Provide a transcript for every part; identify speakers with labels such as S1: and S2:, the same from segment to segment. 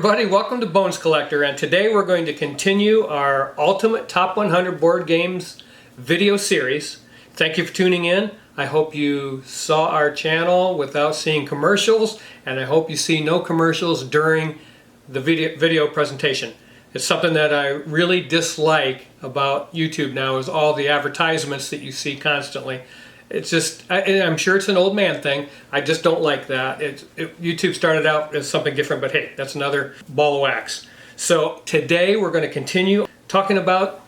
S1: everybody, welcome to Bones Collector, and today we're going to continue our Ultimate Top 100 Board Games video series. Thank you for tuning in. I hope you saw our channel without seeing commercials, and I hope you see no commercials during the video presentation. It's something that I really dislike about YouTube now, is all the advertisements that you see constantly. It's just, I'm sure it's an old man thing. I just don't like that. YouTube started out as something different, but hey, that's another ball of wax. So today we're going to continue talking about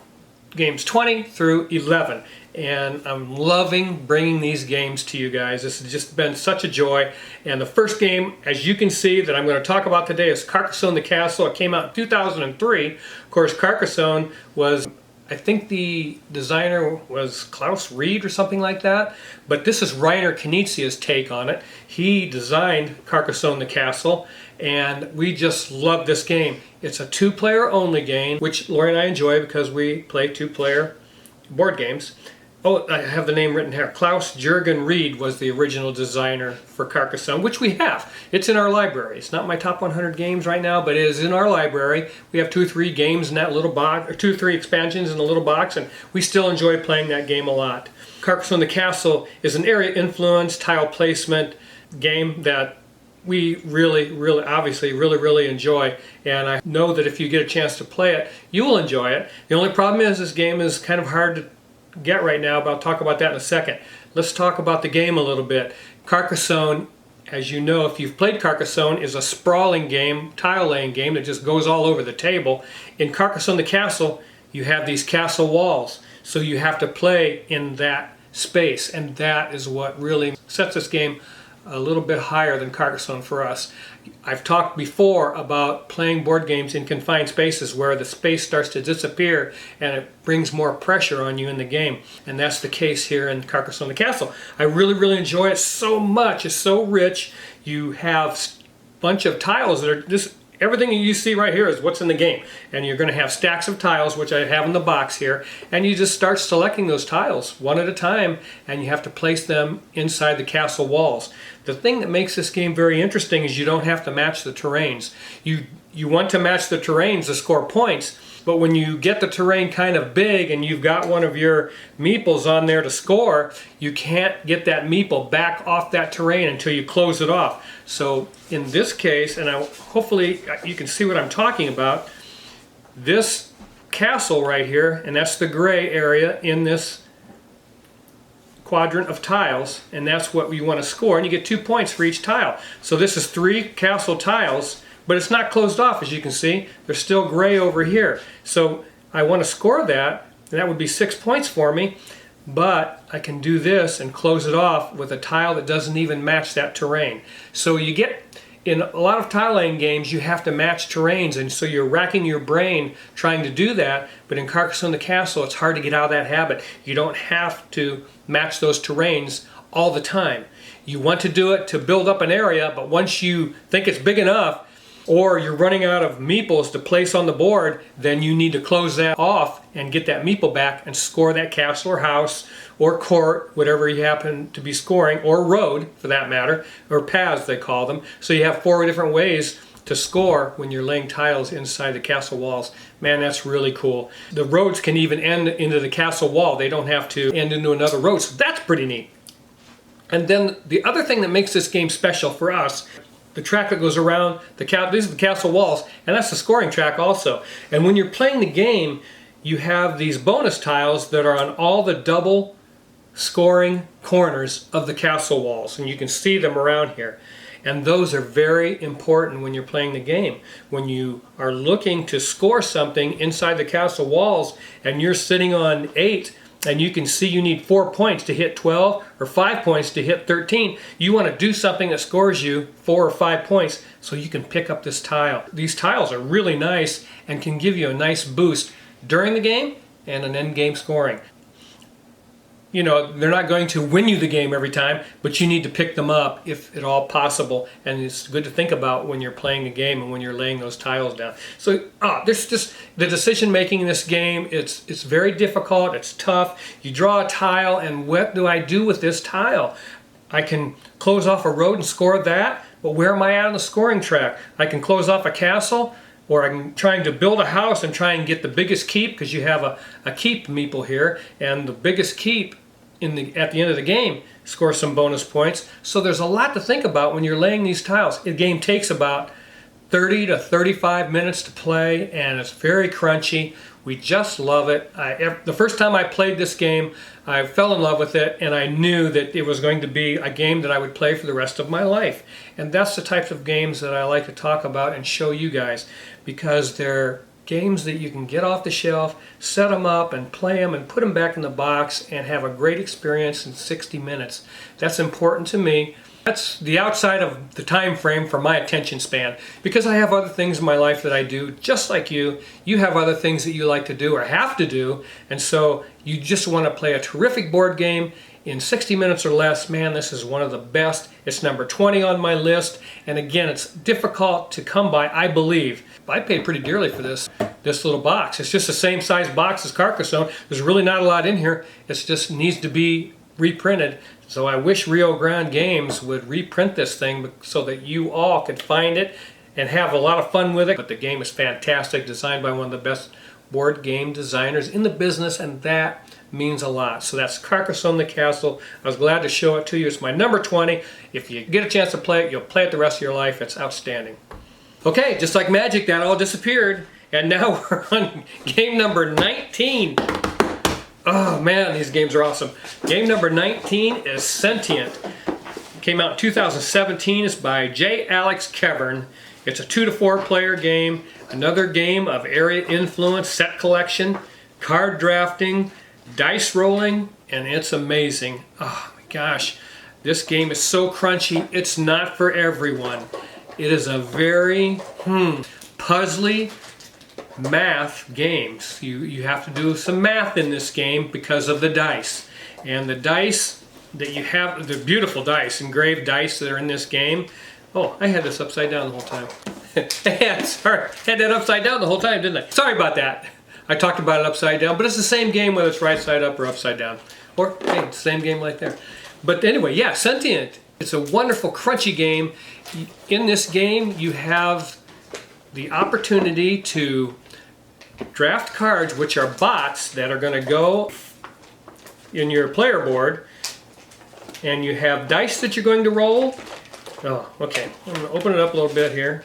S1: games 20 through 11. And I'm loving bringing these games to you guys. This has just been such a joy. And the first game, as you can see, that I'm going to talk about today is Carcassonne the Castle. It came out in 2003. Of course, Carcassonne was, I think the designer was Klaus Reed or something like that, but this is Reiner Knizia's take on it. He designed Carcassonne the Castle, and we just love this game. It's a two-player only game, which Lori and I enjoy because we play two-player board games. Oh, I have the name written here. Klaus Jürgen Reed was the original designer for Carcassonne, which we have. It's in our library. It's not my top 100 games right now, but it is in our library. We have 2 or 3 games in that little box, or 2 or 3 expansions in the little box, and we still enjoy playing that game a lot. Carcassonne the Castle is an area influence tile placement game that we really enjoy, and I know that if you get a chance to play it, you will enjoy it. The only problem is this game is kind of hard to get right now, but I'll talk about that in a second. Let's talk about the game a little bit. Carcassonne, as you know, if you've played Carcassonne, is a sprawling game, tile laying game that just goes all over the table. In Carcassonne the Castle, you have these castle walls, so you have to play in that space, and that is what really sets this game a little bit higher than Carcassonne for us. I've talked before about playing board games in confined spaces where the space starts to disappear and it brings more pressure on you in the game, and that's the case here in Carcassonne the Castle. I really enjoy it so much. It's so rich. You have a bunch of tiles that are just everything you see right here is what's in the game, and you're going to have stacks of tiles, which I have in the box here, and you just start selecting those tiles one at a time, and you have to place them inside the castle walls. The thing that makes this game very interesting is you don't have to match the terrains. You want to match the terrains to score points, but when you get the terrain kind of big and you've got one of your meeples on there to score, you can't get that meeple back off that terrain until you close it off. So in this case, and hopefully you can see what I'm talking about, this castle right here, and that's the gray area in this quadrant of tiles, and that's what we want to score, and you get 2 points for each tile. So this is 3 castle tiles, but it's not closed off, as you can see. There's still gray over here. So I want to score that, and that would be 6 points for me, but I can do this and close it off with a tile that doesn't even match that terrain. So you get, in a lot of tile laying games, you have to match terrains, and so you're racking your brain trying to do that, but in Carcassonne the Castle, it's hard to get out of that habit. You don't have to match those terrains all the time. You want to do it to build up an area, but once you think it's big enough, or you're running out of meeples to place on the board, then you need to close that off and get that meeple back and score that castle or house or court, whatever you happen to be scoring, or road for that matter, or paths they call them. So you have 4 different ways to score when you're laying tiles inside the castle walls. Man, that's really cool. The roads can even end into the castle wall. They don't have to end into another road, so that's pretty neat. And then the other thing that makes this game special for us, the track that goes around these are the castle walls, and that's the scoring track also. And when you're playing the game, you have these bonus tiles that are on all the double scoring corners of the castle walls, and you can see them around here. And those are very important when you're playing the game. When you are looking to score something inside the castle walls and you're sitting on 8, and you can see you need 4 points to hit 12 or 5 points to hit 13. You want to do something that scores you 4 or 5 points so you can pick up this tile. These tiles are really nice and can give you a nice boost during the game and an end game scoring. You know, they're not going to win you the game every time, but you need to pick them up if at all possible, and it's good to think about when you're playing the game and when you're laying those tiles down. So there's just the decision making in this game. It's very difficult. It's tough. You draw a tile, and what do I do with this tile? I can close off a road and score that, but where am I at on the scoring track? I can close off a castle, or I'm trying to build a house and try and get the biggest keep, because you have a keep meeple here, and the biggest keep at the end of the game scores some bonus points. So there's a lot to think about when you're laying these tiles. The game takes about 30 to 35 minutes to play, and it's very crunchy. We just love it. The first time I played this game, I fell in love with it, and I knew that it was going to be a game that I would play for the rest of my life. And that's the types of games that I like to talk about and show you guys, because they're games that you can get off the shelf, set them up and play them and put them back in the box and have a great experience in 60 minutes. That's important to me. That's the outside of the time frame for my attention span, because I have other things in my life that I do just like you. You have other things that you like to do or have to do, and so you just want to play a terrific board game in 60 minutes or less. Man, this is one of the best. It's number 20 on my list, and again, it's difficult to come by, I believe. I paid pretty dearly for this little box. It's just the same size box as Carcassonne. There's really not a lot in here. It just needs to be reprinted. So I wish Rio Grande Games would reprint this thing so that you all could find it and have a lot of fun with it. But the game is fantastic, designed by one of the best board game designers in the business, and that means a lot. So that's Carcassonne the Castle. I was glad to show it to you. It's my number 20. If you get a chance to play it, you'll play it the rest of your life. It's outstanding. Okay, just like magic, that all disappeared. And now we're on game number 19. Oh man, these games are awesome. Game number 19 is Sentient. Came out in 2017. It's by J. Alex Kevern. It's a 2 to 4 player game. Another game of area influence, set collection, card drafting, dice rolling, and it's amazing. Oh my gosh, this game is so crunchy. It's not for everyone. It is a very puzzly math games. You have to do some math in this game because of the dice. And the dice that you have, the beautiful dice, engraved dice that are in this game. Oh, I had this upside down the whole time. Sorry, had that upside down the whole time, didn't I? Sorry about that. I talked about it upside down, but it's the same game whether it's right side up or upside down. Or, hey, it's the same game right there. But anyway, yeah, Sentient. It's a wonderful, crunchy game. In this game, you have the opportunity to draft cards, which are bots that are going to go in your player board, and you have dice that you're going to roll. Oh, okay. I'm going to open it up a little bit here.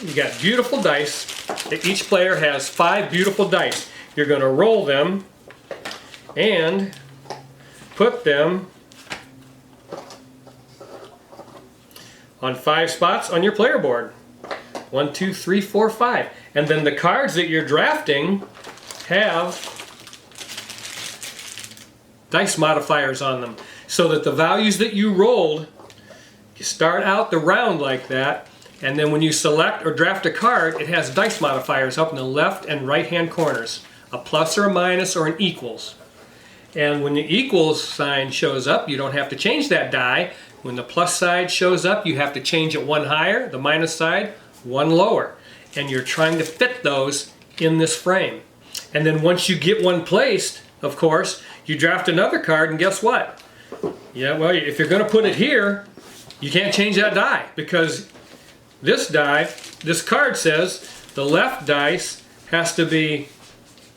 S1: You got beautiful dice. Each player has 5 beautiful dice. You're going to roll them and put them on 5 spots on your player board. 1, 2, 3, 4, 5. And then the cards that you're drafting have dice modifiers on them, so that the values that you rolled, you start out the round like that, and then when you select or draft a card, it has dice modifiers up in the left and right hand corners, a plus or a minus or an equals. And when the equals sign shows up, you don't have to change that die. When the plus side shows up, you have to change it 1 higher, the minus side 1 lower. And you're trying to fit those in this frame. And then once you get one placed, of course, you draft another card, and guess what? Yeah, well, if you're going to put it here, you can't change that die, because this die, this card says the left dice has to be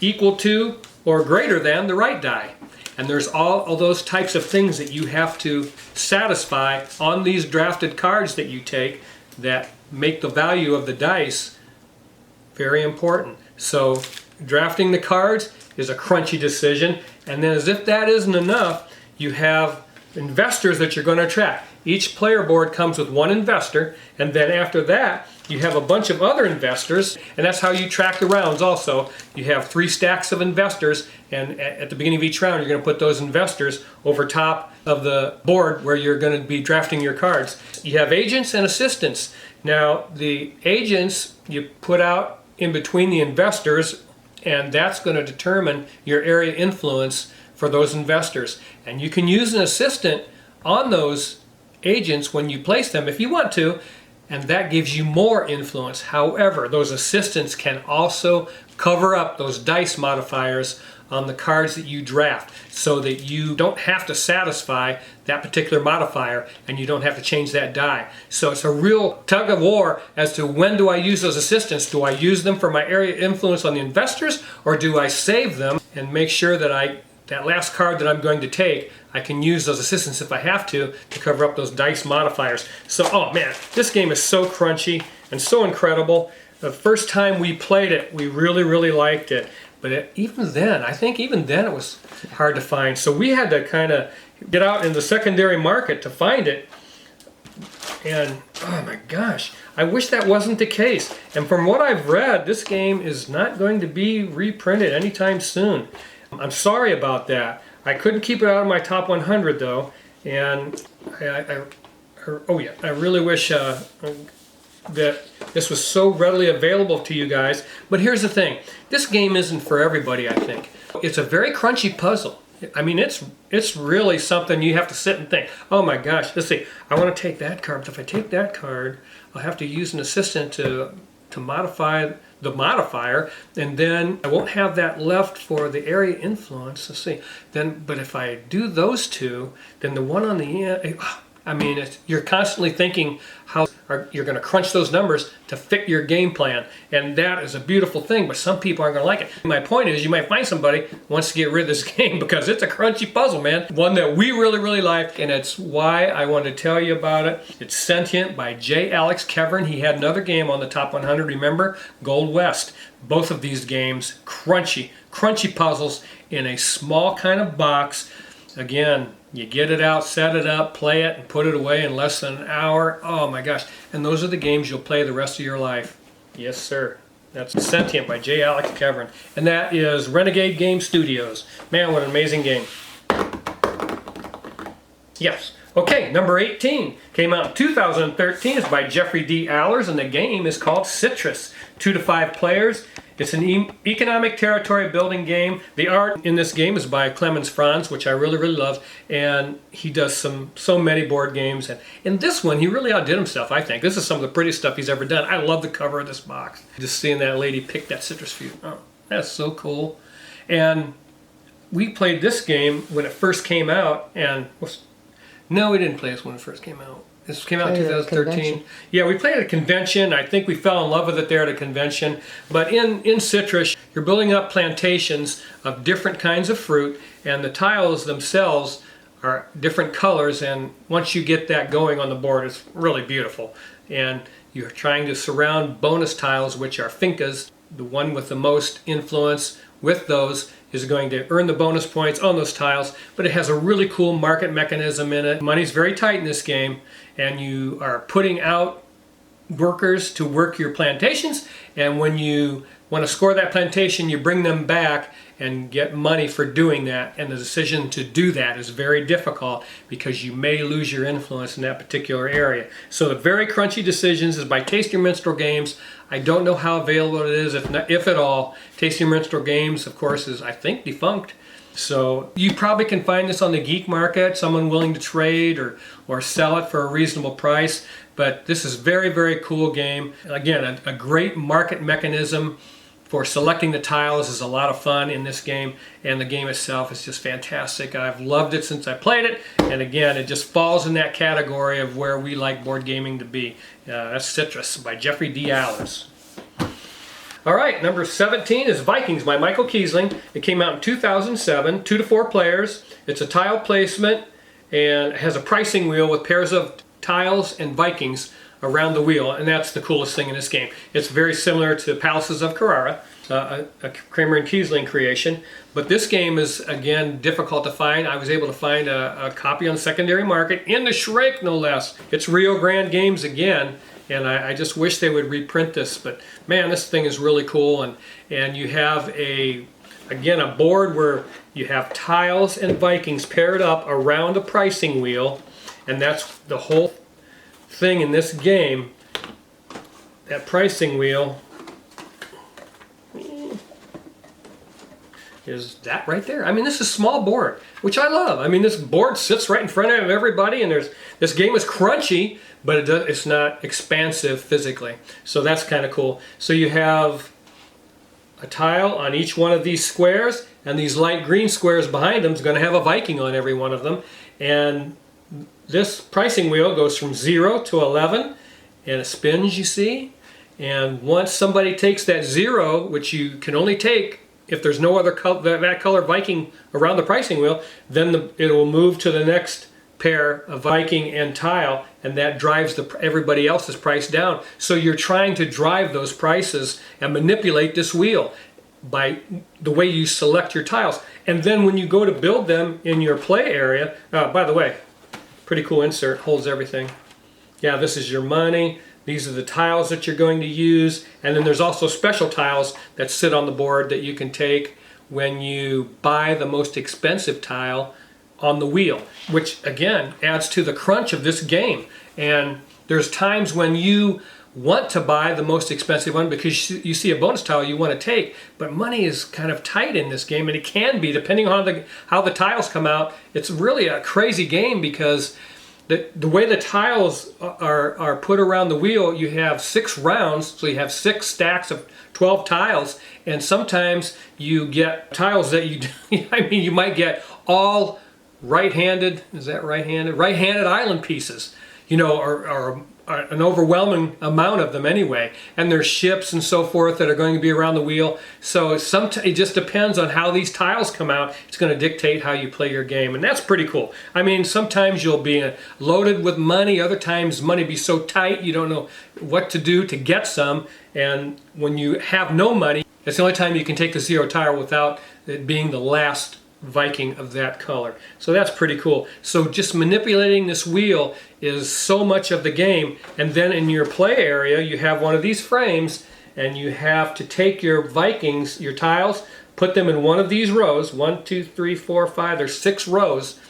S1: equal to or greater than the right die. And there's all of those types of things that you have to satisfy on these drafted cards that you take that make the value of the dice very important. So drafting the cards is a crunchy decision. And then, as if that isn't enough, you have investors that you're going to attract. Each player board comes with 1 investor, and then after that you have a bunch of other investors, and that's how you track the rounds also. You have 3 stacks of investors, and at the beginning of each round you're going to put those investors over top of the board where you're going to be drafting your cards. You have agents and assistants. Now the agents you put out in between the investors, and that's going to determine your area influence for those investors. And you can use an assistant on those agents when you place them if you want to, and that gives you more influence. However, those assistants can also cover up those dice modifiers on the cards that you draft, so that you don't have to satisfy that particular modifier and you don't have to change that die. So it's a real tug of war as to when do I use those assistants. Do I use them for my area of influence on the investors, or do I save them and make sure that that last card that I'm going to take, I can use those assistants if I have to cover up those dice modifiers. So, oh man, this game is so crunchy and so incredible. The first time we played it, we really, really liked it. But even then, I think even then it was hard to find. So we had to kind of get out in the secondary market to find it. And oh my gosh, I wish that wasn't the case. And from what I've read, this game is not going to be reprinted anytime soon. I'm sorry about that. I couldn't keep it out of my top 100 though. And I really wish that this was so readily available to you guys. But here's the thing, this game isn't for everybody, I think. It's a very crunchy puzzle. I mean, it's really something you have to sit and think, oh my gosh, let's see, I want to take that card, but if I take that card, I'll have to use an assistant to modify the modifier, and then I won't have that left for the area influence. Let's see, but if I do those two, then the one on the end, I mean, you're constantly thinking how you're going to crunch those numbers to fit your game plan. And that is a beautiful thing, but some people aren't going to like it. My point is, you might find somebody who wants to get rid of this game because it's a crunchy puzzle, man. One that we really, really like, and it's why I wanted to tell you about it. It's Sentient by J. Alex Kevern. He had another game on the top 100, remember? Gold West. Both of these games, crunchy puzzles in a small kind of box. Again, you get it out, set it up, play it, and put it away in less than an hour. Oh my gosh. And those are the games you'll play the rest of your life. Yes, sir. That's Sentient by J. Alex Kevern. And that is Renegade Game Studios. Man, what an amazing game. Yes. Okay, number 18 came out in 2013. It's by Jeffrey D. Allers, and the game is called Citrus. 2 to 5 players. It's an economic territory building game. The art in this game is by Clemens Franz, which I really, really love, and he does so many board games. And in this one, he really outdid himself, I think. This is some of the prettiest stuff he's ever done. I love the cover of this box. Just seeing that lady pick that citrus fruit. Oh, that's so cool. And we played this game when it first came out, and no, we didn't play this when it first came out. This came out in 2013. Yeah, we played at a convention. I think we fell in love with it there at a convention. But in Citrus, you're building up plantations of different kinds of fruit, and the tiles themselves are different colors. And once you get that going on the board, it's really beautiful. And you're trying to surround bonus tiles, which are fincas. The one with the most influence with those is going to earn the bonus points on those tiles, but it has a really cool market mechanism in it. Money's very tight in this game, and you are putting out workers to work your plantations, and when you want to score that plantation, you bring them back and get money for doing that. And the decision to do that is very difficult because you may lose your influence in that particular area. So the very crunchy decisions is by Tasty Minstrel Games. I don't know how available it is, if at all. Tasty Minstrel Games, of course, is, I think, defunct. So you probably can find this on the geek market, someone willing to trade or sell it for a reasonable price. But this is a very, very cool game. Again, a great market mechanism for selecting the tiles is a lot of fun in this game, and the game itself is just fantastic. I've loved it since I played it, and again, it just falls in that category of where we like board gaming to be. That's Citrus by Jeffrey D. Allers. All right, number 17 is Vikings by Michael Kiesling. It came out in 2007, 2 to 4 players. It's a tile placement, and it has a pricing wheel with pairs of tiles and Vikings around the wheel, and that's the coolest thing in this game. It's very similar to Palaces of Carrara, a Kramer and Kiesling creation, but this game is, again, difficult to find. I was able to find a copy on the secondary market in the shrink, no less. It's Rio Grande Games again, and I just wish they would reprint this, but man, this thing is really cool, and you have again, a board where you have tiles and Vikings paired up around a pricing wheel, and that's the whole thing in this game. That pricing wheel is that right there. I mean, this is a small board, which I love. I mean, this board sits right in front of everybody, and this game is crunchy, but it's not expansive physically. So that's kind of cool. So you have a tile on each one of these squares, and these light green squares behind them is going to have a Viking on every one of them. And this pricing wheel goes from 0 to 11, and it spins, you see. And once somebody takes that 0, which you can only take if there's no other that color Viking around the pricing wheel, then it will move to the next pair of Viking and tile, and that drives everybody else's price down. So you're trying to drive those prices and manipulate this wheel by the way you select your tiles. And then when you go to build them in your play area, by the way, pretty cool insert, holds everything. Yeah, this is your money. These are the tiles that you're going to use. And then there's also special tiles that sit on the board that you can take when you buy the most expensive tile on the wheel, which again adds to the crunch of this game. And there's times when you want to buy the most expensive one because you see a bonus tile you want to take, but money is kind of tight in this game, and it can be depending on how the tiles come out. It's really a crazy game because the way the tiles are put around the wheel, you have 6 rounds, so you have 6 stacks of 12 tiles, and sometimes you get tiles that you might get all right-handed, is that right-handed? Right-handed island pieces, or an overwhelming amount of them anyway. And there's ships and so forth that are going to be around the wheel. So it just depends on how these tiles come out. It's going to dictate how you play your game. And that's pretty cool. I mean, sometimes you'll be loaded with money. Other times money be so tight you don't know what to do to get some. And when you have no money, it's the only time you can take the 0 tile without it being the last Viking of that color. So that's pretty cool. So just manipulating this wheel is so much of the game. And then in your play area, you have one of these frames, and you have to take your Vikings, your tiles, put them in one of these rows. 1, 2, 3, 4, 5. There's 6 rows.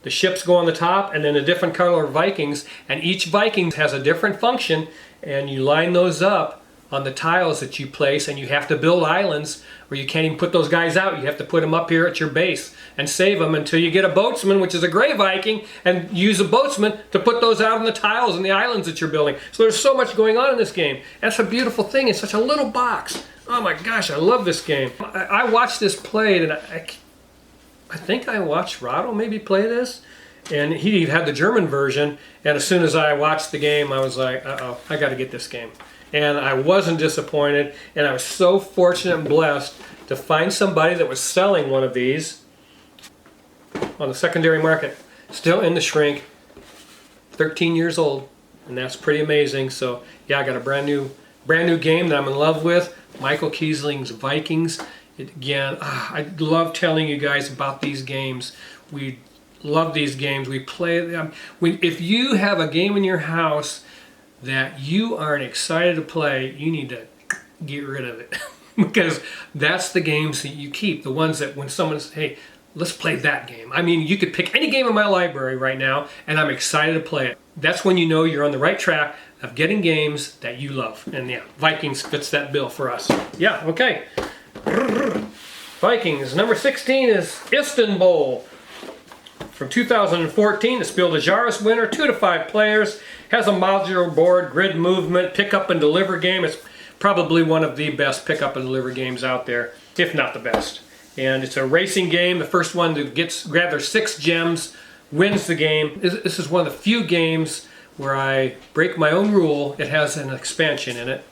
S1: The ships go on the top, and then a different color Vikings, and each Viking has a different function, and you line those up on the tiles that you place, and you have to build islands where you can't even put those guys out. You have to put them up here at your base and save them until you get a boatsman, which is a gray Viking, and use a boatsman to put those out on the tiles and the islands that you're building. So there's so much going on in this game. That's a beautiful thing. It's such a little box. Oh my gosh, I love this game. I watched this played, and I think I watched Rado maybe play this, and he had the German version, and as soon as I watched the game, I was like, uh-oh, I got to get this game. And I wasn't disappointed, and I was so fortunate and blessed to find somebody that was selling one of these on the secondary market, still in the shrink, 13 years old, and that's pretty amazing. So yeah, I got a brand new game that I'm in love with, Michael Kiesling's Vikings. I love telling you guys about these games. We love these games. We play them. If you have a game in your house that you aren't excited to play, you need to get rid of it. Because that's the games that you keep. The ones that when someone says, hey, let's play that game. I mean, you could pick any game in my library right now, and I'm excited to play it. That's when you know you're on the right track of getting games that you love. And yeah, Vikings fits that bill for us. Yeah, okay. Vikings, number 16 is Istanbul. From 2014, the Spiel des Jahres winner, 2 to 5 players, has a modular board, grid movement, pick up and deliver game. It's probably one of the best pick up and deliver games out there, if not the best. And it's a racing game. The first one to grab their 6 gems wins the game. This is one of the few games where I break my own rule. It has an expansion in it.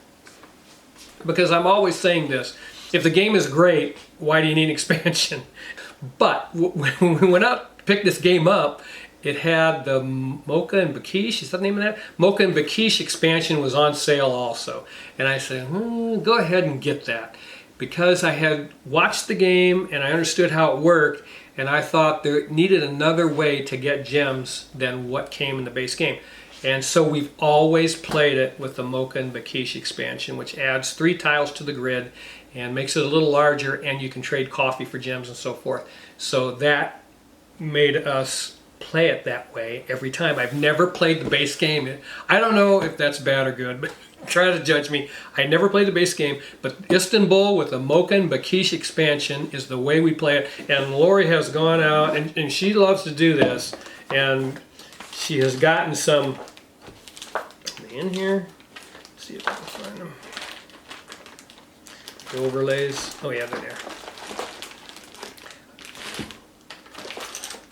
S1: Because I'm always saying this, if the game is great, why do you need an expansion? But when we went out to pick this game up, it had the Mocha and Bakish, is that the name of that? Mocha and Bakish expansion was on sale also. And I said, go ahead and get that. Because I had watched the game and I understood how it worked, and I thought there needed another way to get gems than what came in the base game. And so we've always played it with the Mocha and Bakish expansion, which adds 3 tiles to the grid and makes it a little larger, and you can trade coffee for gems and so forth. So that made us play it that way every time. I've never played the base game. I don't know if that's bad or good, but try to judge me. I never played the base game, but Istanbul with the Mocha and Bakish expansion is the way we play it. And Lori has gone out, and she loves to do this, and she has gotten some in here. Let's see if I can find them. The overlays. Oh yeah, they're there.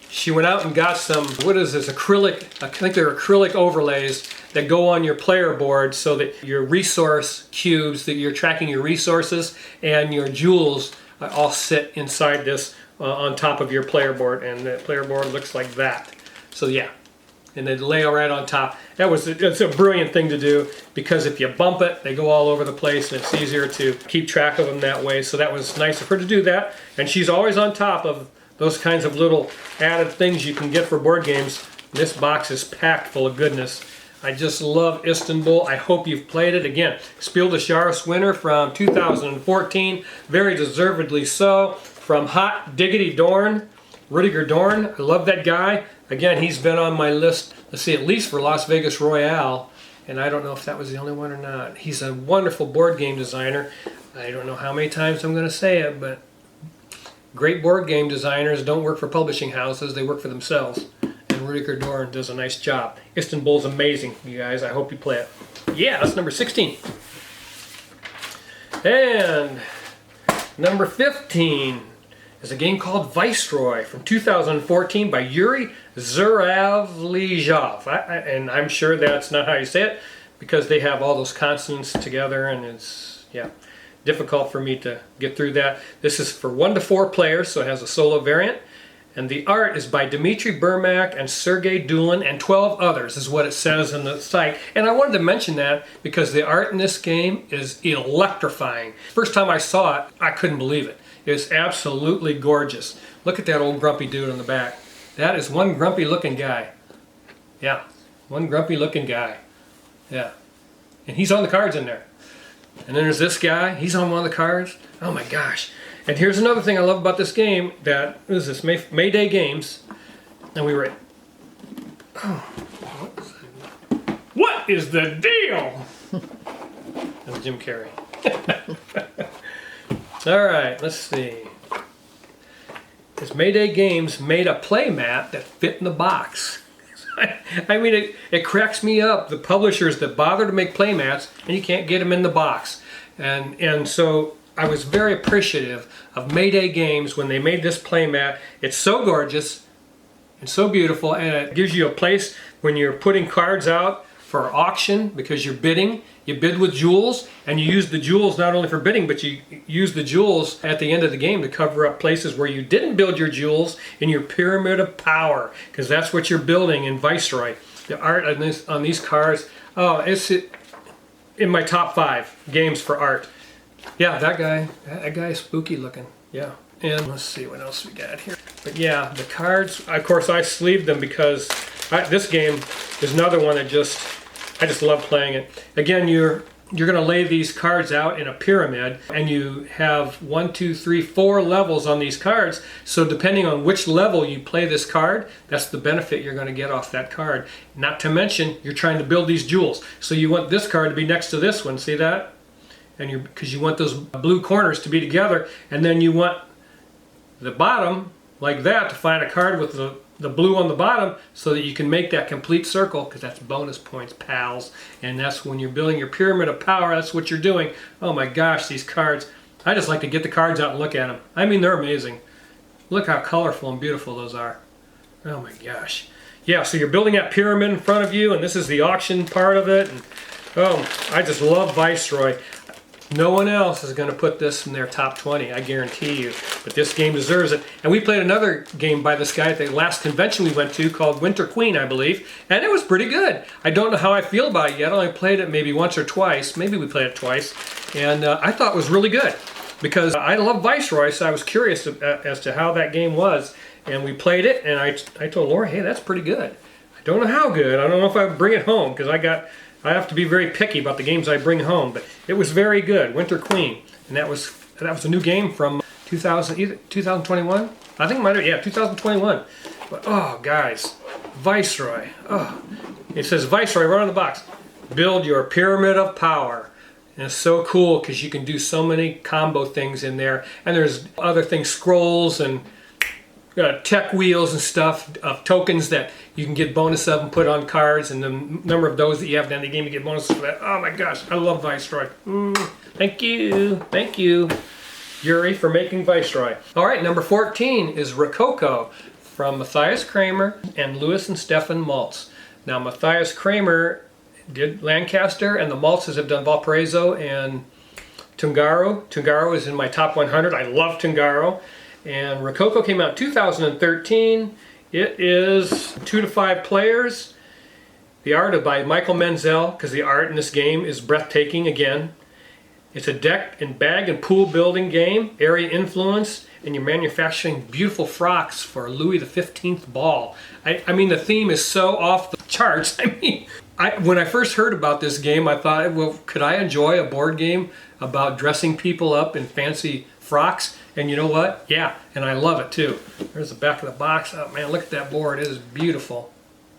S1: She went out and got some, what is this, acrylic, I think they're acrylic overlays that go on your player board so that your resource cubes, that you're tracking your resources and your jewels all sit inside this on top of your player board, and the player board looks like that. So yeah, and they lay right on top. It's a brilliant thing to do, because if you bump it, they go all over the place, and it's easier to keep track of them that way. So that was nice of her to do that, and she's always on top of those kinds of little added things you can get for board games. This box is packed full of goodness. I just love Istanbul. I hope you've played it. Again, Spiel des Jahres winner from 2014, very deservedly so. From Hot Diggity Dorn, Rudiger Dorn. I love that guy. Again, he's been on my list, let's see, at least for Las Vegas Royale, and I don't know if that was the only one or not. He's a wonderful board game designer. I don't know how many times I'm going to say it, but great board game designers don't work for publishing houses, they work for themselves. And Rudiger Dorn does a nice job. Istanbul's amazing, you guys. I hope you play it. Yeah, that's number 16. And number 15 is a game called Viceroy from 2014 by Yuri Zuravlyjov. And I'm sure that's not how you say it, because they have all those consonants together, and it's, yeah, difficult for me to get through that. This is for 1 to 4 players, so it has a solo variant. And the art is by Dmitry Burmak and Sergei Dulin and 12 others, is what it says on the site. And I wanted to mention that because the art in this game is electrifying. First time I saw it, I couldn't believe it. It's absolutely gorgeous. Look at that old grumpy dude on the back. That is one grumpy looking guy. Yeah, one grumpy looking guy. Yeah. And he's on the cards in there. And then there's this guy, he's on one of the cards. Oh my gosh. And here's another thing I love about this game, that, what is this, Mayday Games. And we were at, oh, what is the deal? That's Jim Carrey. All right, let's see. This Mayday Games made a play mat that fit in the box. I mean, it cracks me up, the publishers that bother to make play mats and you can't get them in the box. And so I was very appreciative of Mayday Games when they made this play mat. It's so gorgeous and so beautiful, and it gives you a place when you're putting cards out for auction, because you're bidding. You bid with jewels, and you use the jewels not only for bidding, but you use the jewels at the end of the game to cover up places where you didn't build your jewels in your pyramid of power, because that's what you're building in Viceroy. The art on these cards, oh, it's in my top 5 games for art. Yeah, that guy is spooky looking. Yeah. And let's see what else we got here. But yeah, the cards, of course I sleeved them because this game is another one that I just love playing it. Again, you're going to lay these cards out in a pyramid, and you have 1, 2, 3, 4 levels on these cards. So depending on which level you play this card, that's the benefit you're going to get off that card. Not to mention, you're trying to build these jewels. So you want this card to be next to this one, see that? And because you want those blue corners to be together, and then you want the bottom like that to find a card with the blue on the bottom, so that you can make that complete circle, because that's bonus points, pals. And that's when you're building your pyramid of power, that's what you're doing. Oh my gosh, these cards. I just like to get the cards out and look at them. I mean, they're amazing. Look how colorful and beautiful those are. Oh my gosh. Yeah, so you're building that pyramid in front of you, and this is the auction part of it. And oh, I just love Viceroy. No one else is going to put this in their top 20, I guarantee you. But this game deserves it. And we played another game by this guy at the last convention we went to called Winter Queen, I believe. And it was pretty good. I don't know how I feel about it yet. I only played it maybe once or twice. Maybe we played it twice. And I thought it was really good, because I love Viceroy, so I was curious as to how that game was. And we played it, and I told Laura, hey, that's pretty good. I don't know how good. I don't know if I would bring it home, because I have to be very picky about the games I bring home, but it was very good. Winter Queen, and that was a new game from 2021. I think it might have, yeah, 2021. But oh, guys, Viceroy. Oh, it says Viceroy right on the box. Build your pyramid of power. And it's so cool because you can do so many combo things in there, and there's other things, scrolls, and tech wheels and stuff of tokens that you can get bonus of and put on cards, and the number of those that you have in the game, you get bonuses for that. Oh my gosh, I love Viceroy. Thank you, Yuri, for making Viceroy. All right, number 14 is Rococo from Matthias Kramer and Louis and Stefan Maltz. Now, Matthias Kramer did Lancaster, and the Maltzes have done Valparaiso and Tungaro. Tungaro is in my top 100. I love Tungaro. And Rococo came out in 2013. It is 2 to 5 players. The art is by Michael Menzel, because the art in this game is breathtaking again. It's a deck and bag and pool building game, area influence, and you're manufacturing beautiful frocks for Louis XV ball. I mean, the theme is so off the charts. I mean, when I first heard about this game, I thought, well, could I enjoy a board game about dressing people up in fancy frocks? And you know what? Yeah, and I love it too. There's the back of the box. Oh man, look at that board. It is beautiful.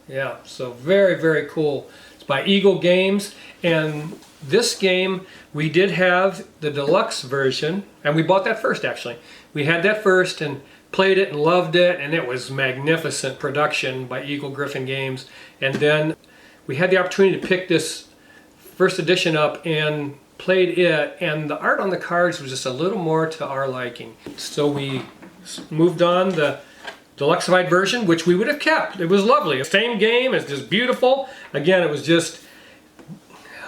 S1: Yeah, so very, very cool. It's by Eagle Games, and this game, we did have the deluxe version, and we bought that first actually. We had that first and played it and loved it, and it was magnificent production by Eagle Griffin Games. And then we had the opportunity to pick this first edition up and played it, and the art on the cards was just a little more to our liking. So we moved on the deluxeified version, which we would have kept. It was lovely. Same game, it's just beautiful. Again, it was just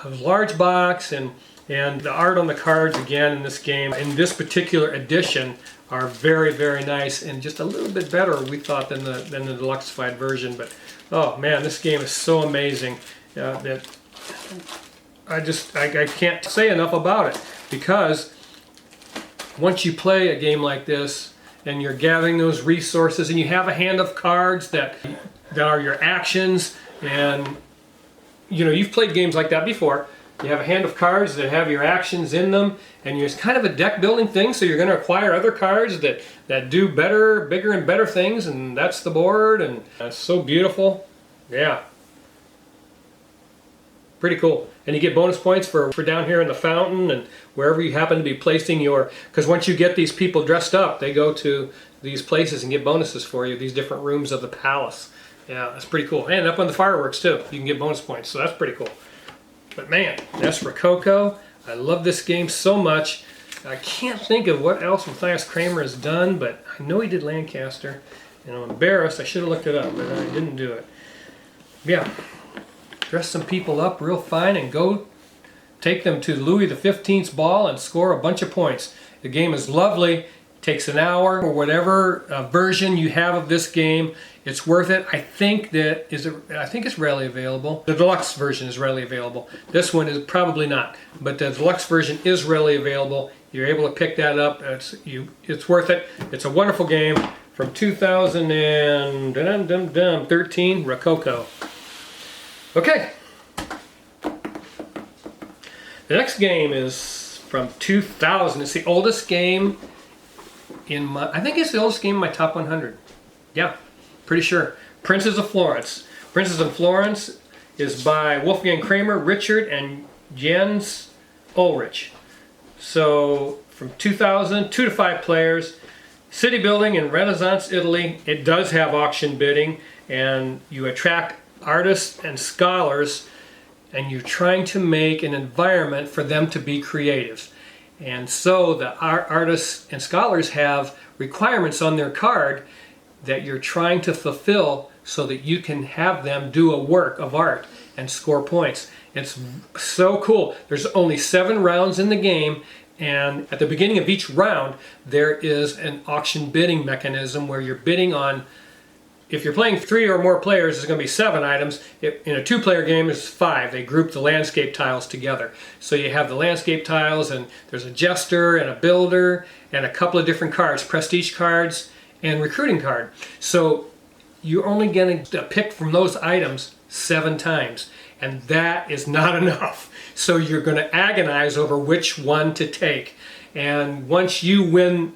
S1: a large box, and the art on the cards again in this game, in this particular edition, are very, very nice and just a little bit better, we thought, than the deluxeified version. But oh man, this game is so amazing that I can't say enough about it, because once you play a game like this and you're gathering those resources and you have a hand of cards that are your actions, and you know, you've played games like that before. You have a hand of cards that have your actions in them, and it's kind of a deck building thing, so you're going to acquire other cards that do better, bigger and better things, and that's the board, and it's so beautiful. Yeah. Pretty cool. And you get bonus points for down here in the fountain and wherever you happen to be placing your, because once you get these people dressed up, they go to these places and get bonuses for you, these different rooms of the palace. Yeah, that's pretty cool. And up on the fireworks too, you can get bonus points, so that's pretty cool. But man, that's Rococo. I love this game so much. I can't think of what else Matthias Kramer has done, but I know he did Lancaster. And I'm embarrassed, I should have looked it up, but I didn't do it. Yeah. Dress some people up real fine and go take them to Louis XV's ball and score a bunch of points. The game is lovely. It takes an hour or whatever version you have of this game. It's worth it. I think it's rarely available. The deluxe version is rarely available. This one is probably not, but the deluxe version is rarely available. You're able to pick that up. It's worth it. It's a wonderful game from 2013, Rococo. Okay. The next game is from 2000. It's the oldest game I think it's the oldest game in my top 100. Yeah, pretty sure. Princes of Florence. Princes of Florence is by Wolfgang Kramer, Richard, and Jens Ulrich. So from 2000, 2 to 5 players. City building in Renaissance Italy. It does have auction bidding, and you attract artists and scholars, and you're trying to make an environment for them to be creative. And so the artists and scholars have requirements on their card that you're trying to fulfill so that you can have them do a work of art and score points. It's so cool. There's only 7 rounds in the game, and at the beginning of each round there is an auction bidding mechanism where you're bidding on, if you're playing 3 or more players, there's going to be 7 items. In a 2-player game, it's 5. They group the landscape tiles together. So you have the landscape tiles, and there's a jester and a builder and a couple of different cards, prestige cards and recruiting card. So you're only going to pick from those items 7 times, and that is not enough. So you're going to agonize over which one to take. And once you win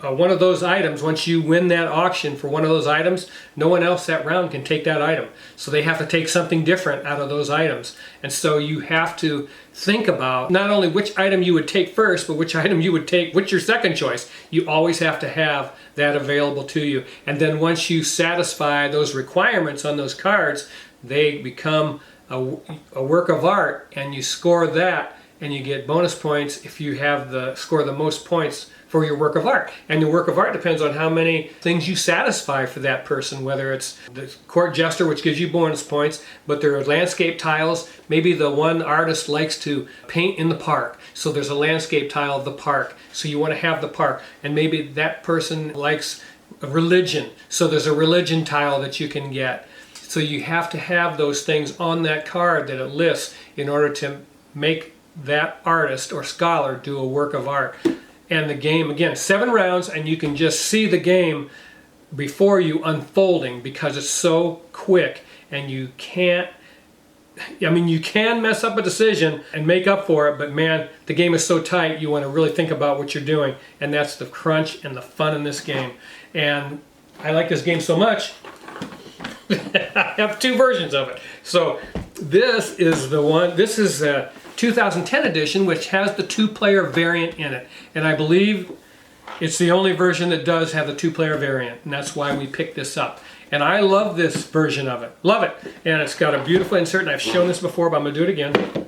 S1: one of those items, once you win that auction for one of those items, no one else that round can take that item. So they have to take something different out of those items. And so you have to think about not only which item you would take first, but which item you would take, what's your second choice. You always have to have that available to you. And then once you satisfy those requirements on those cards, they become a work of art, and you score that, and you get bonus points if you have score the most points for your work of art. And your work of art depends on how many things you satisfy for that person, whether it's the court jester, which gives you bonus points, but there are landscape tiles. Maybe the one artist likes to paint in the park, so there's a landscape tile of the park, so you want to have the park. And maybe that person likes a religion, so there's a religion tile that you can get. So you have to have those things on that card that it lists in order to make that artist or scholar do a work of art. And the game, again, 7 rounds, and you can just see the game before you unfolding because it's so quick, and you can't, I mean, you can mess up a decision and make up for it, but man, the game is so tight, you want to really think about what you're doing, and that's the crunch and the fun in this game. And I like this game so much, I have 2 versions of it. So this is the one, this is a 2010 edition, which has the 2-player variant in it. And I believe it's the only version that does have the 2-player variant, and that's why we picked this up. And I love this version of it. Love it. And it's got a beautiful insert, and I've shown this before, but I'm going to do it again.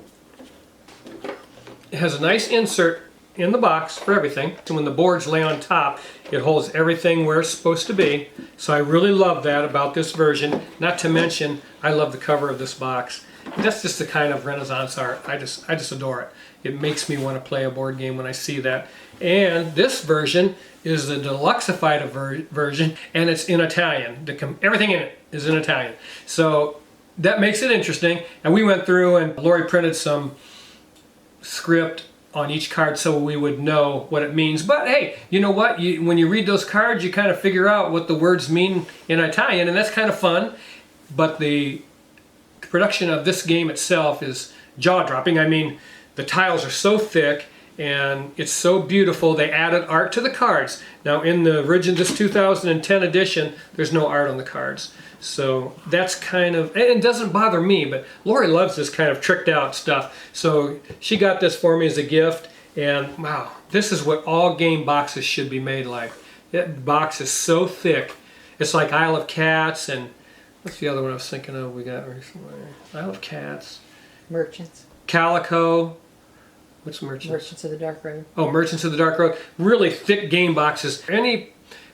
S1: It has a nice insert in the box for everything. So when the boards lay on top, it holds everything where it's supposed to be. So I really love that about this version. Not to mention, I love the cover of this box. That's just the kind of Renaissance art. I just adore it. It makes me want to play a board game when I see that. And this version is the deluxeified version, and it's in Italian. Everything in it is in Italian. So that makes it interesting. And we went through, and Lori printed some script on each card so we would know what it means. But hey, you know what? When you read those cards, you kind of figure out what the words mean in Italian, and that's kind of fun. But the production of this game itself is jaw-dropping. I mean, the tiles are so thick and it's so beautiful. They added art to the cards. Now in the original, this 2010 edition, there's no art on the cards. So that's kind of, and it doesn't bother me, but Lori loves this kind of tricked out stuff. So she got this for me as a gift, and wow, this is what all game boxes should be made like. That box is so thick. It's like Isle of Cats, and what's the other one I was thinking of we got recently? Isle of Cats.
S2: Merchants.
S1: Calico. What's Merchants?
S2: Merchants of the Dark Road.
S1: Oh, Merchants of the Dark Road. Really thick game boxes. Any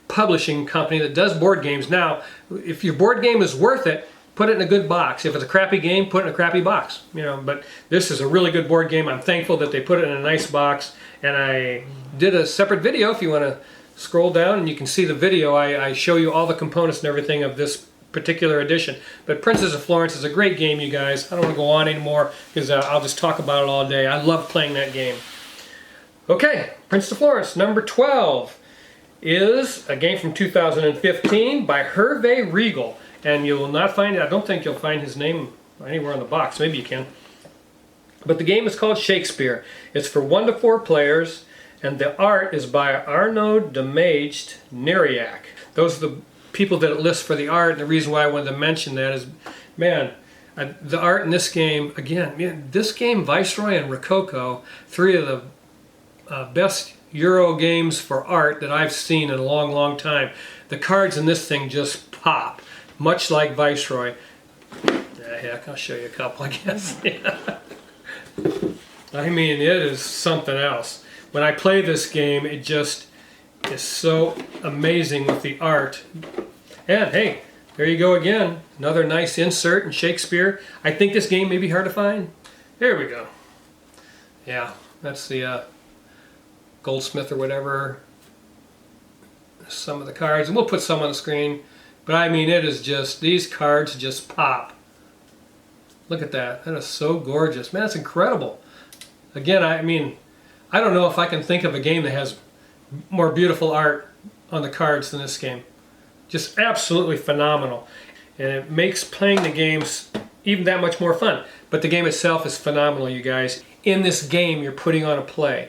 S1: publishing company that does board games now, if your board game is worth it, put it in a good box. If it's a crappy game, put it in a crappy box. You know, but this is a really good board game. I'm thankful that they put it in a nice box. And I did a separate video. If you want to scroll down and you can see the video, I show you all the components and everything of this particular edition. But Princess of Florence is a great game, you guys. I don't want to go on anymore because I'll just talk about it all day. I love playing that game. Okay, Princess of Florence, number 12 is a game from 2015 by Hervé Riegel. And you will not find it, I don't think you'll find his name anywhere on the box. Maybe you can. But the game is called Shakespeare. It's for 1 to 4 players, and the art is by Arnaud Demaged-Neriac. Those are the people that it lists for the art, and the reason why I wanted to mention that is, man, the art in this game, again, man, this game, Viceroy and Rococo, 3 of the best Euro games for art that I've seen in a long, long time. The cards in this thing just pop, much like Viceroy. Heck, I'll show you a couple, I guess. I mean, it is something else. When I play this game, it just is so amazing with the art. And hey, there you go again. Another nice insert in Shakespeare. I think this game may be hard to find. There we go. Yeah, that's the Goldsmith or whatever. Some of the cards, and we'll put some on the screen. But I mean, it is just, these cards just pop. Look at that. That is so gorgeous. Man, that's incredible. Again, I mean, I don't know if I can think of a game that has more beautiful art on the cards than this game. Just absolutely phenomenal. And it makes playing the games even that much more fun. But the game itself is phenomenal, you guys. In this game, you're putting on a play.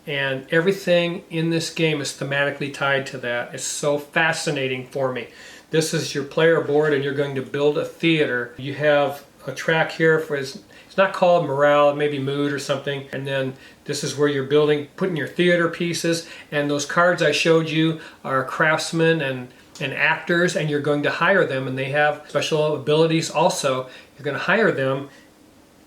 S1: And everything in this game is thematically tied to that. It's so fascinating for me. This is your player board, and you're going to build a theater. You have a track here for it's not called morale, maybe mood or something. And then this is where you're putting your theater pieces. And those cards I showed you are craftsmen and actors, and you're going to hire them, and they have special abilities also. You're going to hire them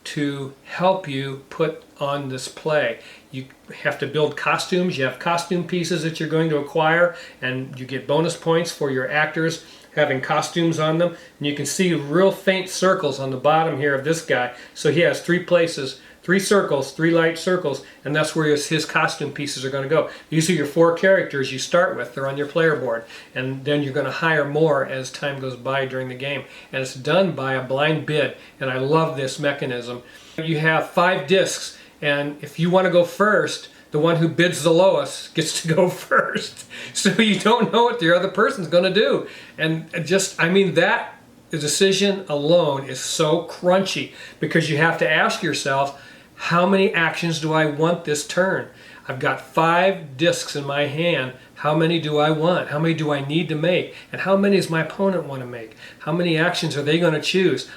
S1: to help you put on this play. You have to build costumes. You have costume pieces that you're going to acquire, and you get bonus points for your actors having costumes on them. And you can see real faint circles on the bottom here of this guy. So he has 3 places, 3 circles, 3 light circles, and that's where his costume pieces are going to go. These are your 4 characters you start with. They're on your player board. And then you're going to hire more as time goes by during the game. And it's done by a blind bid, and I love this mechanism. You have 5 discs, and if you want to go first, the one who bids the lowest gets to go first. So you don't know what the other person's going to do. And that decision alone is so crunchy, because you have to ask yourself, how many actions do I want this turn? I've got 5 discs in my hand. How many do I want? How many do I need to make? And how many does my opponent want to make? How many actions are they going to choose?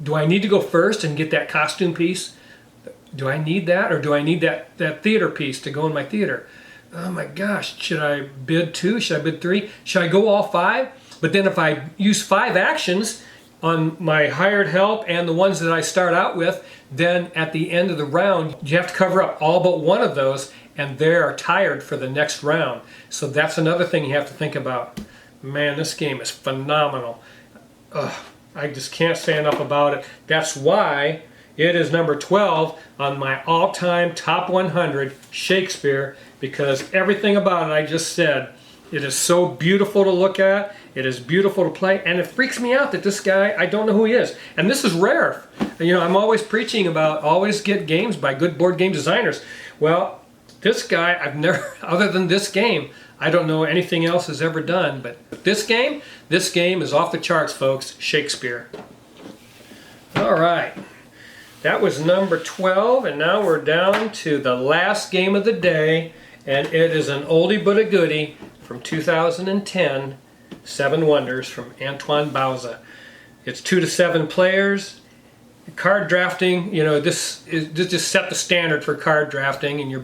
S1: Do I need to go first and get that costume piece? Do I need that? Or do I need that theater piece to go in my theater? Oh my gosh, should I bid 2? Should I bid 3? Should I go all 5? But then if I use 5 actions on my hired help and the ones that I start out with, then at the end of the round, you have to cover up all but one of those, and they are tired for the next round. So that's another thing you have to think about. Man, this game is phenomenal. I just can't say enough about it. That's why it is number 12 on my all-time top 100, Shakespeare, because everything about it I just said. It is so beautiful to look at. It is beautiful to play, and it freaks me out that this guy, I don't know who he is. And this is rare. You know, I'm always preaching about always get games by good board game designers. Well, this guy, I've never, other than this game, I don't know anything else has ever done. But this game is off the charts, folks. Shakespeare. All right. That was number 12, and now we're down to the last game of the day, and it is an oldie but a goodie from 2010, 7 Wonders from Antoine Bauza. It's 2 to 7 players. Card drafting, you know, this just set the standard for card drafting in your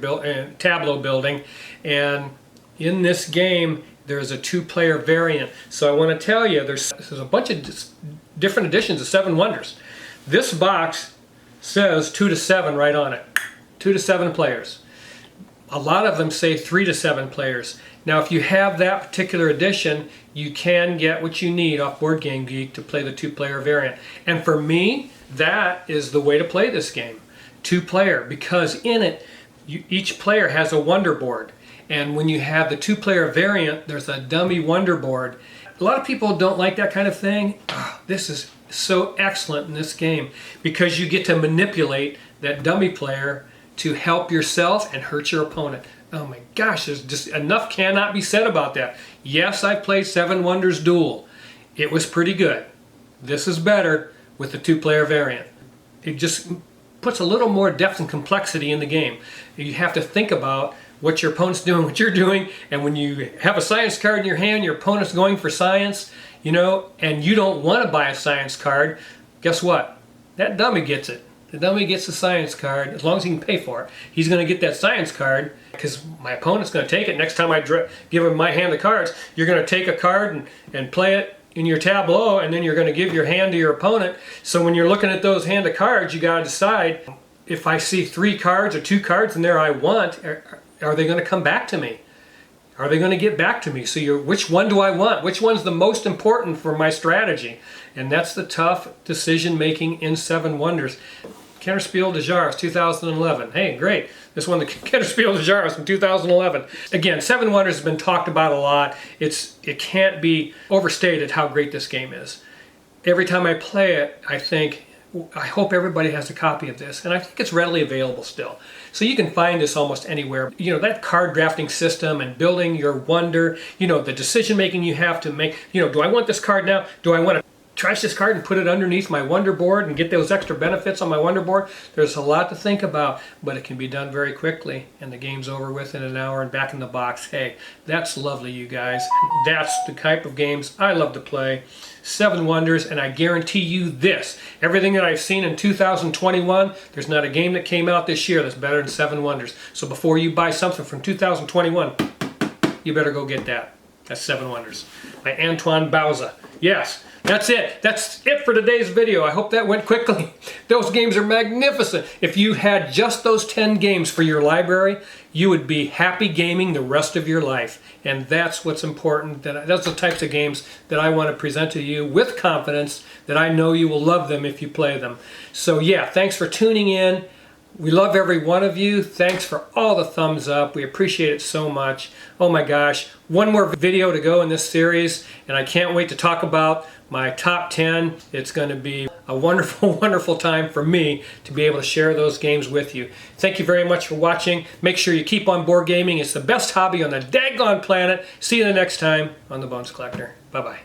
S1: tableau building, and in this game there's a 2-player variant. So I want to tell you, there's a bunch of different editions of 7 Wonders. This box says 2 to 7 right on it. 2 to 7 players. A lot of them say 3 to 7 players. Now if you have that particular edition, you can get what you need off Board Game Geek to play the 2-player variant. And for me, that is the way to play this game. 2-player, because in it, each player has a wonder board. And when you have the 2-player variant, there's a dummy wonder board. A lot of people don't like that kind of thing. This is so excellent in this game, because you get to manipulate that dummy player to help yourself and hurt your opponent. Oh my gosh, there's just enough cannot be said about that. Yes, I played 7 Wonders Duel. It was pretty good. This is better with the 2-player variant. It just puts a little more depth and complexity in the game. You have to think about what your opponent's doing, what you're doing, and when you have a science card in your hand, your opponent's going for science, you know, and you don't want to buy a science card, guess what? That dummy gets it. The dummy gets the science card, as long as he can pay for it. He's going to get that science card, because my opponent's going to take it. Next time I give him my hand of cards, you're going to take a card and play it in your tableau, and then you're going to give your hand to your opponent. So when you're looking at those hand of cards, you got to decide, if I see 3 cards or 2 cards in there I want, are they going to come back to me? Are they going to get back to me? So which one do I want? Which one's the most important for my strategy? And that's the tough decision making in 7 Wonders. Kennerspiel de Jars, 2011. Hey, great. This one, the Kennerspiel de Jars from 2011. Again, 7 Wonders has been talked about a lot. It can't be overstated how great this game is. Every time I play it, I hope everybody has a copy of this, and I think it's readily available still. So you can find this almost anywhere. You know, that card drafting system and building your wonder, you know, the decision making you have to make, you know, do I want this card now? Do I want to trash this card and put it underneath my Wonder Board and get those extra benefits on my Wonder Board. There's a lot to think about, but it can be done very quickly, and the game's over within an hour and back in the box. Hey, that's lovely, you guys. That's the type of games I love to play. 7 Wonders, and I guarantee you this. Everything that I've seen in 2021, there's not a game that came out this year that's better than 7 Wonders. So before you buy something from 2021, you better go get that. That's 7 Wonders by Antoine Bauza. Yes, that's it. That's it for today's video. I hope that went quickly. Those games are magnificent. If you had just those 10 games for your library, you would be happy gaming the rest of your life. And that's what's important. That's the types of games that I want to present to you with confidence that I know you will love them if you play them. So yeah, thanks for tuning in. We love every one of you. Thanks for all the thumbs up. We appreciate it so much. Oh my gosh, one more video to go in this series, and I can't wait to talk about my top 10. It's going to be a wonderful, wonderful time for me to be able to share those games with you. Thank you very much for watching. Make sure you keep on board gaming. It's the best hobby on the daggone planet. See you the next time on The Bones Collector. Bye-bye.